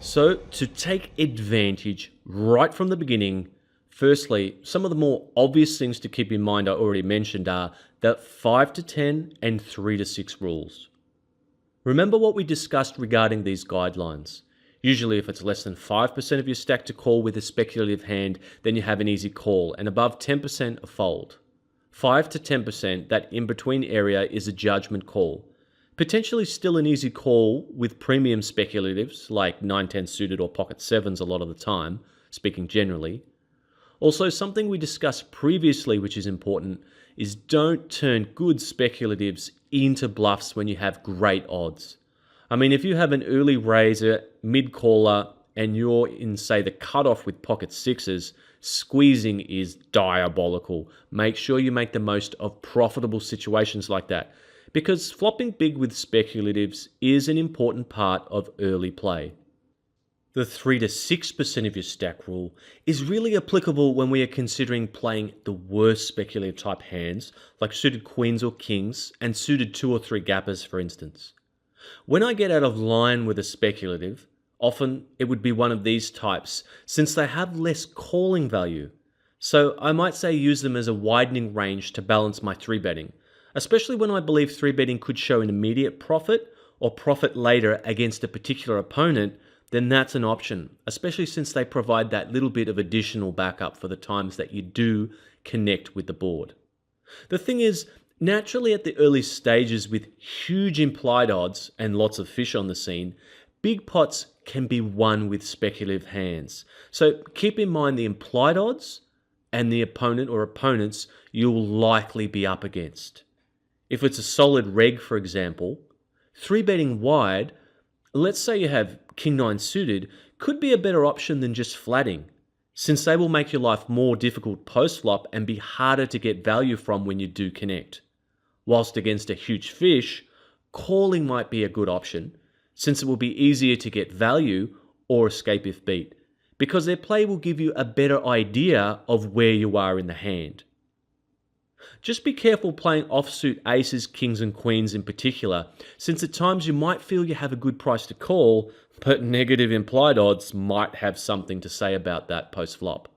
So, to take advantage right from the beginning, firstly, some of the more obvious things to keep in mind I already mentioned are the 5 to 10 and 3 to 6 rules. Remember what we discussed regarding these guidelines. Usually, if it's less than 5% of your stack to call with a speculative hand, then you have an easy call, and above 10% a fold. 5 to 10%, that in-between area, is a judgment call. Potentially still an easy call with premium speculatives like 9-10 suited or pocket 7s a lot of the time, speaking generally. Also, something we discussed previously which is important is don't turn good speculatives into bluffs when you have great odds. I mean, if you have an early raiser, mid-caller, and you're in, say, the cutoff with pocket 6s, squeezing is diabolical. Make sure you make the most of profitable situations like that, because flopping big with speculatives is an important part of early play. The 3 to 6% of your stack rule is really applicable when we are considering playing the worst speculative type hands, like suited queens or kings, and suited 2 or 3 gappers, for instance. When I get out of line with a speculative, often it would be one of these types, since they have less calling value. So I might say use them as a widening range to balance my 3-betting, especially when I believe 3-betting could show an immediate profit or profit later against a particular opponent. Then that's an option, especially since they provide that little bit of additional backup for the times that you do connect with the board. The thing is, naturally at the early stages with huge implied odds and lots of fish on the scene, big pots can be won with speculative hands. So keep in mind the implied odds and the opponent or opponents you'll likely be up against. If it's a solid reg, for example, 3-betting wide, let's say you have King 9 suited, could be a better option than just flatting, since they will make your life more difficult post-flop and be harder to get value from when you do connect. Whilst against a huge fish, calling might be a good option, since it will be easier to get value or escape if beat, because their play will give you a better idea of where you are in the hand. Just be careful playing offsuit aces, kings and queens in particular, since at times you might feel you have a good price to call, but negative implied odds might have something to say about that post-flop.